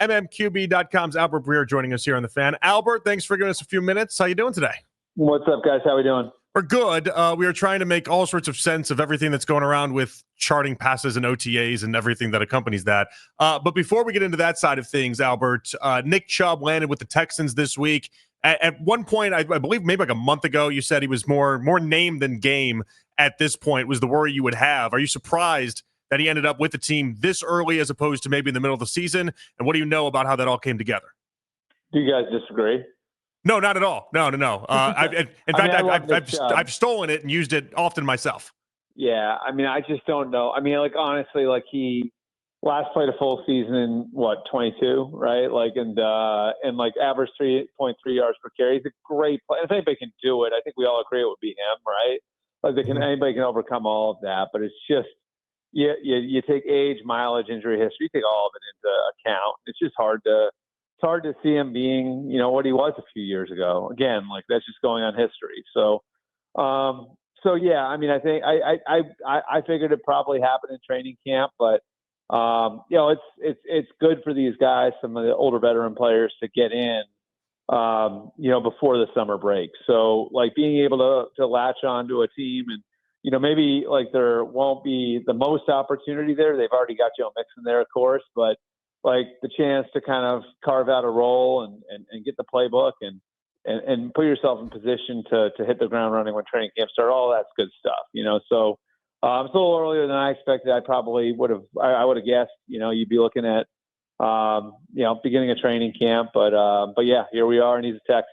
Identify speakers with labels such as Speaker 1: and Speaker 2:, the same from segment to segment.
Speaker 1: MMQB.com's Albert Breer joining us here on The Fan. Albert, thanks for giving us a few minutes. How you doing today?
Speaker 2: What's up, guys? How we doing?
Speaker 1: We're good. We are trying to make all sorts of sense of everything that's going around with charting passes and OTAs and everything that accompanies that. But before we get into that side of things, Albert, Nick Chubb landed with the Texans this week. At one point, I believe maybe like a month ago, you said he was more name than game at this point, was the worry you would have. Are you surprised that he ended up with the team this early as opposed to maybe in the middle of the season? And what do you know about how that all came together?
Speaker 2: Do you guys disagree?
Speaker 1: No, not at all. No. I've stolen it and used it often myself.
Speaker 2: Yeah, I mean, I just don't know. I mean, like, honestly, like, he last played a full season in, 22, right? Like, and like, average 3.3 yards per carry. He's a great player. If anybody can do it, I think we all agree it would be him, right? Like, anybody can overcome all of that, but it's just, you take age, mileage, injury history, you take all of it into account. It's just hard to see him being, what he was a few years ago. Again, like, that's just going on history. So yeah, I mean, I think I figured it probably happened in training camp, but it's good for these guys, some of the older veteran players, to get in, before the summer break. So, like, being able to latch onto a team and, maybe, like, there won't be the most opportunity there. They've already got Joe Mixon there, of course, but, like, the chance to kind of carve out a role and get the playbook and put yourself in position to hit the ground running when training camp starts, all that's good stuff, So it's a little earlier than I expected. I probably would have guessed, you'd be looking at, beginning of training camp. But yeah, here we are, and he's a Texan.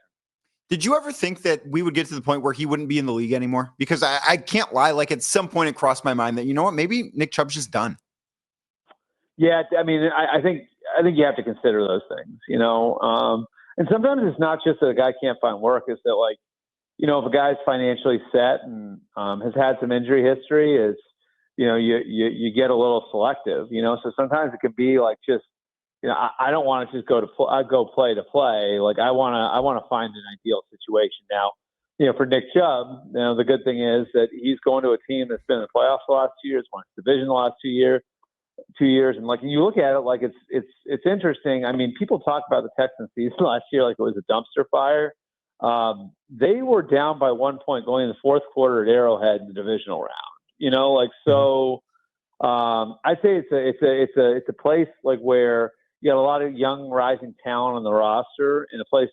Speaker 3: Did you ever think that we would get to the point where he wouldn't be in the league anymore? Because I can't lie, like, at some point it crossed my mind that, maybe Nick Chubb's just done. Yeah,
Speaker 2: I mean, I think you have to consider those things, and sometimes it's not just that a guy can't find work. It's that, like, if a guy's financially set and has had some injury history, you get a little selective, So sometimes it could be like, just, I don't want to just go play to play. Like, I want to find an ideal situation. Now, for Nick Chubb, the good thing is that he's going to a team that's been in the playoffs the last 2 years, won the division the last 2 years. And, like, you look at it, like, it's interesting. I mean, people talk about the Texans season last year like it was a dumpster fire. They were down by 1 point going in the fourth quarter at Arrowhead in the divisional round. So I'd say it's a place, like, where you got a lot of young rising talent on the roster in a place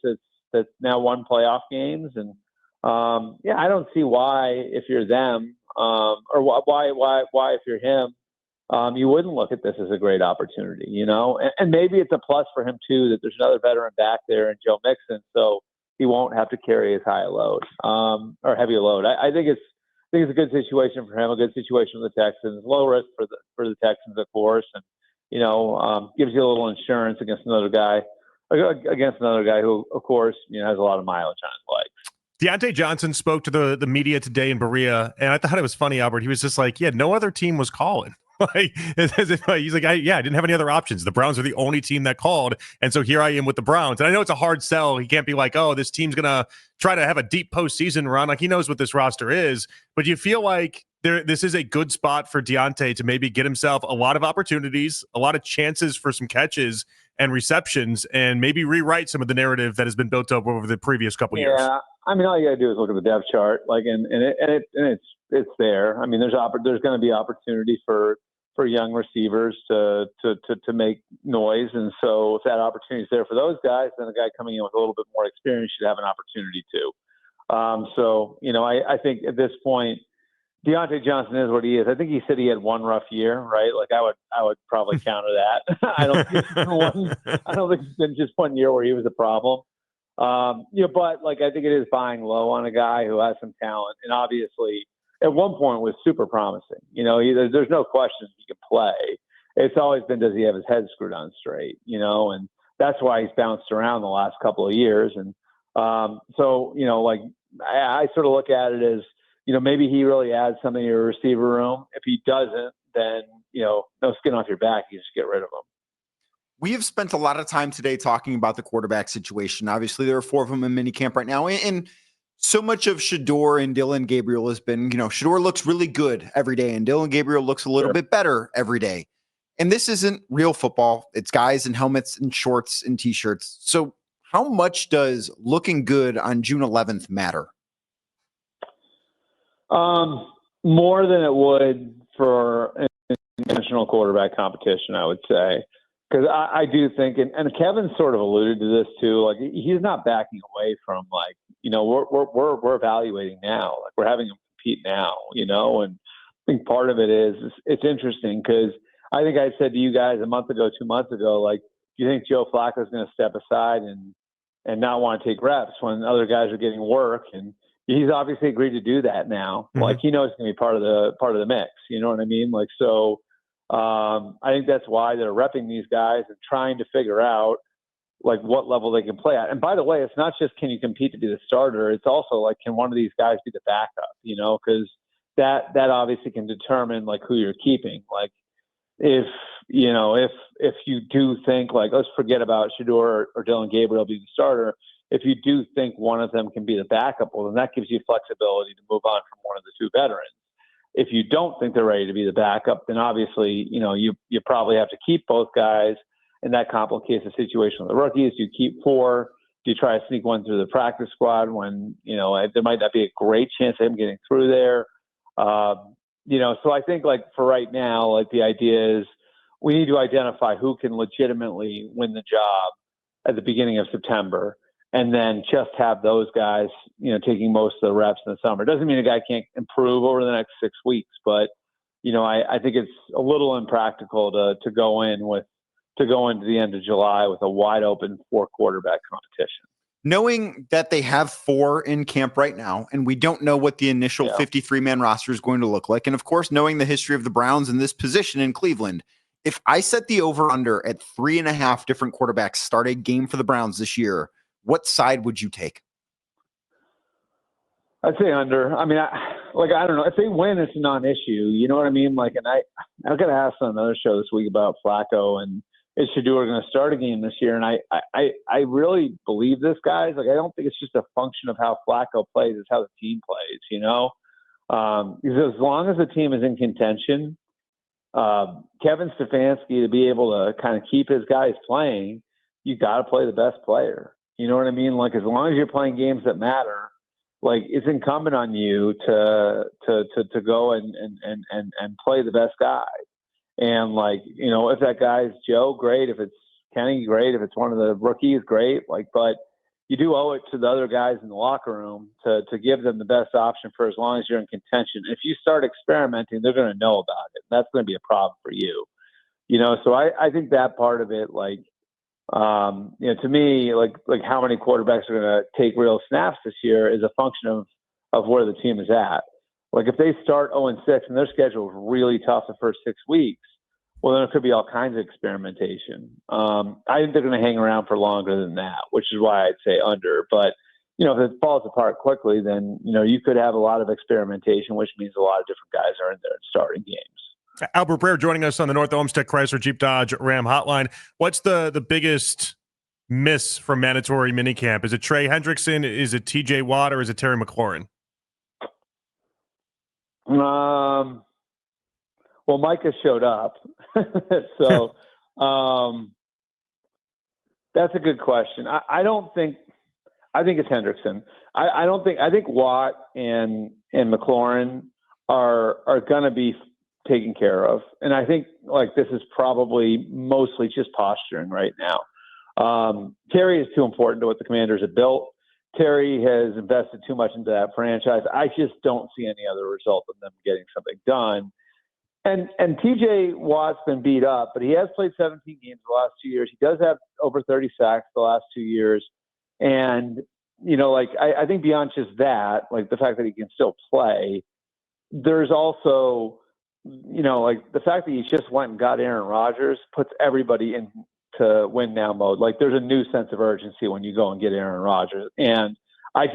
Speaker 2: that's now won playoff games. And I don't see why, if you're them, or why if you're him, you wouldn't look at this as a great opportunity, and maybe it's a plus for him too, that there's another veteran back there in Joe Mixon, so he won't have to carry as high a load, or heavy a load. I think it's a good situation for him, a good situation for the Texans, low risk for the Texans, of course, and gives you a little insurance against another guy who, of course, has a lot of mileage on his legs.
Speaker 1: Deontay Johnson spoke to the media today in Berea, and I thought it was funny, Albert. He was just like, no other team was calling. Like, as if he's like, I didn't have any other options. The Browns are the only team that called, and so here I am with the Browns. And I know it's a hard sell. He can't be like, oh, this team's gonna try to have a deep postseason run. Like, he knows what this roster is, but you feel like this is a good spot for Deontay to maybe get himself a lot of opportunities, a lot of chances for some catches and receptions, and maybe rewrite some of the narrative that has been built up over the previous couple years.
Speaker 2: Yeah, I mean, all you gotta do is look at the depth chart, like, and it's there. I mean, there's going to be opportunity for young receivers to make noise, and so if that opportunity is there for those guys, then a guy coming in with a little bit more experience should have an opportunity too. I think at this point, Deontay Johnson is what he is. I think he said he had one rough year, right? Like, I would probably counter that. I don't think it's been just 1 year where he was a problem. But, like, I think it is buying low on a guy who has some talent, and obviously at one point was super promising. There's no question he can play. It's always been, does he have his head screwed on straight? And that's why he's bounced around the last couple of years. And I sort of look at it as, maybe he really adds something to your receiver room. If he doesn't, then, no skin off your back. You just get rid of him.
Speaker 3: We have spent a lot of time today talking about the quarterback situation. Obviously, there are 4 of them in minicamp right now. And so much of Shedeur and Dillon Gabriel has been, Shedeur looks really good every day, and Dillon Gabriel looks a little bit better every day. And this isn't real football. It's guys in helmets and shorts and T-shirts. So how much does looking good on June 11th matter?
Speaker 2: More than it would for an international quarterback competition, I would say. Because I do think, and Kevin sort of alluded to this too, like he's not backing away from like, we're evaluating now. Like we're having him compete now, and I think part of it is it's interesting because I think I said to you guys a month ago, 2 months ago, like, do you think Joe Flacco is going to step aside and not want to take reps when other guys are getting work? And he's obviously agreed to do that now. Mm-hmm. Like he knows it's going to be part of the mix. You know what I mean? Like, so I think that's why they're repping these guys and trying to figure out like what level they can play at. And by the way, it's not just can you compete to be the starter. It's also like, can one of these guys be the backup, because that obviously can determine like who you're keeping. Like if you do think like, let's forget about Shedeur or Dylan Gabriel being the starter. If you do think one of them can be the backup, well, then that gives you flexibility to move on from one of the two veterans. If you don't think they're ready to be the backup, then obviously, you probably have to keep both guys, and that complicates the situation with the rookies. Do you keep 4? Do you try to sneak one through the practice squad when, there might not be a great chance of him getting through there? So I think like for right now, like the idea is we need to identify who can legitimately win the job at the beginning of September, and then just have those guys, taking most of the reps in the summer. Doesn't mean a guy can't improve over the next 6 weeks, but I think it's a little impractical to go into the end of July with a wide open 4 quarterback competition.
Speaker 3: Knowing that they have 4 in camp right now, and we don't know what the initial 53-man roster is going to look like. And of course, knowing the history of the Browns in this position in Cleveland, if I set the over-under at 3.5 different quarterbacks start a game for the Browns this year, what side would you take?
Speaker 2: I'd say under. I mean, I don't know. If they win, it's a non-issue. You know what I mean? Like, and I got asked on another show this week about Flacco and is Shedeur going to start a game this year? And I really believe this, guys. Like, I don't think it's just a function of how Flacco plays; it's how the team plays. Because as long as the team is in contention, Kevin Stefanski to be able to kind of keep his guys playing, you got to play the best player. You know what I mean? Like, as long as you're playing games that matter, like it's incumbent on you to go and play the best guy. And like, if that guy's Joe, great. If it's Kenny, great. If it's one of the rookies, great. Like, but you do owe it to the other guys in the locker room to give them the best option for as long as you're in contention. If you start experimenting, they're going to know about it. That's going to be a problem for you. So I think that part of it, like, to me, like how many quarterbacks are going to take real snaps this year is a function of where the team is at. Like if they start 0-6 and their schedule is really tough the first 6 weeks, well, then it could be all kinds of experimentation. I think they're going to hang around for longer than that, which is why I'd say under. But, if it falls apart quickly, then, you could have a lot of experimentation, which means a lot of different guys are in there and starting games.
Speaker 1: Albert Breer joining us on the North Olmsted Chrysler Jeep Dodge Ram hotline. What's the biggest miss from mandatory minicamp? Is it Trey Hendrickson? Is it TJ Watt? Or is it Terry McLaurin?
Speaker 2: Well, Micah showed up. So that's a good question. I think it's Hendrickson. I think Watt and McLaurin are going to be taken care of. And I think like this is probably mostly just posturing right now. Terry is too important to what the Commanders have built. Terry has invested too much into that franchise. I just don't see any other result of them getting something done. And TJ Watt's been beat up, but he has played 17 games the last 2 years. He does have over 30 sacks the last 2 years. And, I think beyond just that, like the fact that he can still play, there's also, the fact that he just went and got Aaron Rodgers puts everybody into win now mode. Like there's a new sense of urgency when you go and get Aaron Rodgers. And I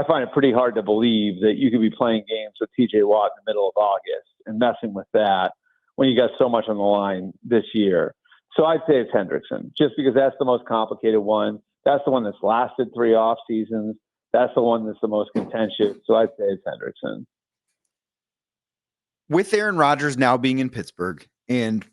Speaker 2: find it pretty hard to believe that you could be playing games with TJ Watt in the middle of August and messing with that when you got so much on the line this year. So I'd say it's Hendrickson, just because that's the most complicated one. That's the one that's lasted 3 off seasons. That's the one that's the most contentious. So I'd say it's Hendrickson.
Speaker 3: With Aaron Rodgers now being in Pittsburgh, and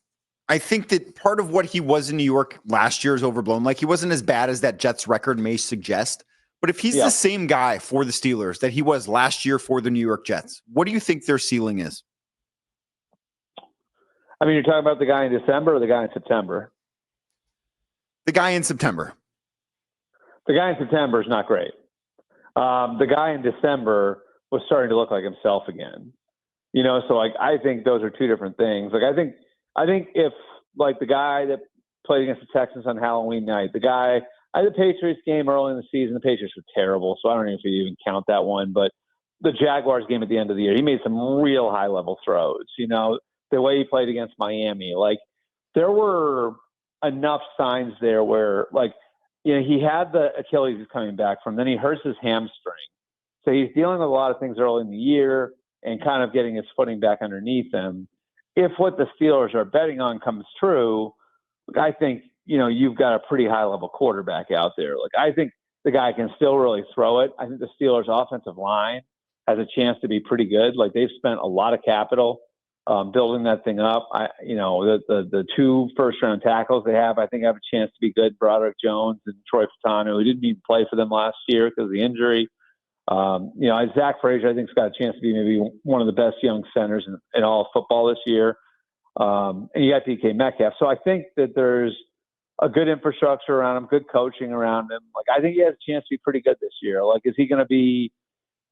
Speaker 3: I think that part of what he was in New York last year is overblown. Like, he wasn't as bad as that Jets record may suggest. But if he's the same guy for the Steelers that he was last year for the New York Jets, what do you think their ceiling is?
Speaker 2: I mean, you're talking about the guy in December or the guy in September?
Speaker 3: The guy in September.
Speaker 2: The guy in September is not great. The guy in December was starting to look like himself again. So like, I think those are two different things. Like, I think if like the guy that played against the Texans on Halloween night, I had the Patriots game early in the season. The Patriots were terrible, so I don't know if you even count that one. But the Jaguars game at the end of the year, he made some real high level throws. The way he played against Miami, like there were enough signs there where like, he had the Achilles he's coming back from, then he hurts his hamstring. So he's dealing with a lot of things early in the year and kind of getting his footing back underneath him. If what the Steelers are betting on comes true, I think, you've got a pretty high level quarterback out there. Like, I think the guy can still really throw it. I think the Steelers offensive line has a chance to be pretty good. Like, they've spent a lot of capital building that thing up. The 2 first-round tackles they have, I think, have a chance to be good. Broderick Jones and Troy Fatano, who didn't even play for them last year because of the injury. Zach Frazier, I think, has got a chance to be maybe one of the best young centers in all of football this year. And you got DK Metcalf. So I think that there's a good infrastructure around him, good coaching around him. Like, I think he has a chance to be pretty good this year. Like, is he going to be,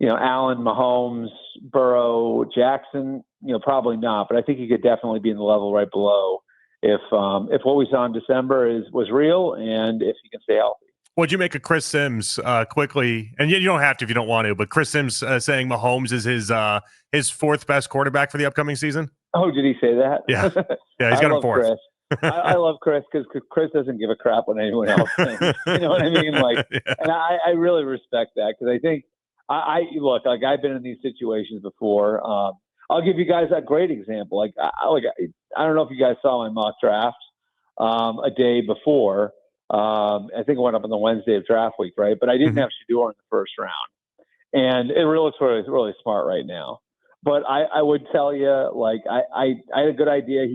Speaker 2: Allen, Mahomes, Burrow, Jackson? Probably not. But I think he could definitely be in the level right below if what we saw in December was real and if he can stay healthy.
Speaker 1: What'd you make of Chris Sims quickly? And you don't have to if you don't want to, but Chris Sims saying Mahomes is his 4th best quarterback for the upcoming season?
Speaker 2: Oh, did he say that?
Speaker 1: Yeah. Yeah, he's got him 4th.
Speaker 2: I love Chris because Chris doesn't give a crap what anyone else thinks. You know what I mean? Like, yeah. And I really respect that because I think look, like, I've been in these situations before. I'll give you guys a great example. Like, I don't know if you guys saw my mock draft a day before. I think it went up on the Wednesday of draft week, right? But I didn't have Shedeur in the first round, and it really looks really smart right now. But I would tell you, like, I had a good idea.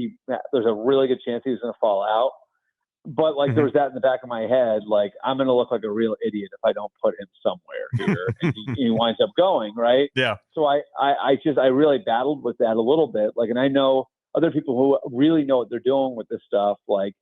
Speaker 2: There's a really good chance he was going to fall out. But like, there was that in the back of my head, like, I'm going to look like a real idiot if I don't put him somewhere here, and he winds up going, right?
Speaker 1: Yeah.
Speaker 2: So I really battled with that a little bit, like, and I know other people who really know what they're doing with this stuff. Like,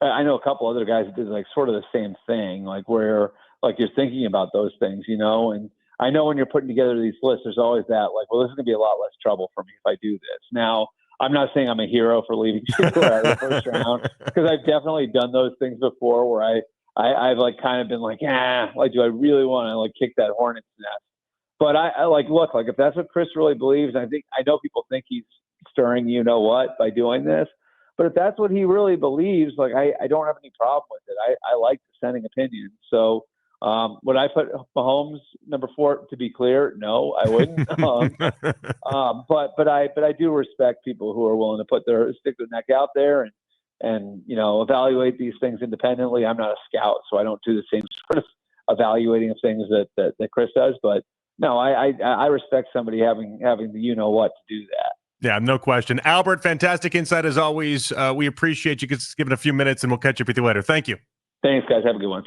Speaker 2: I know a couple other guys that did like sort of the same thing, like where like you're thinking about those things, and I know when you're putting together these lists, there's always that like, well, this is going to be a lot less trouble for me if I do this. Now, I'm not saying I'm a hero for leaving Shedeur out of the first round because I've definitely done those things before where I've like kind of been like, like, do I really want to like kick that hornet's nest? But I like, look, like, if that's what Chris really believes, I know people think he's stirring, by doing this. But if that's what he really believes, like, I don't have any problem with it. I like dissenting opinions. So would I put Mahomes number 4? To be clear, no, I wouldn't. But I do respect people who are willing to stick their neck out there and evaluate these things independently. I'm not a scout, so I don't do the same sort of evaluating of things that Chris does. But no, I respect somebody having the what to do that.
Speaker 1: Yeah, no question. Albert, fantastic insight as always. We appreciate you giving a few minutes, and we'll catch up with you later. Thank you.
Speaker 2: Thanks, guys. Have a good one.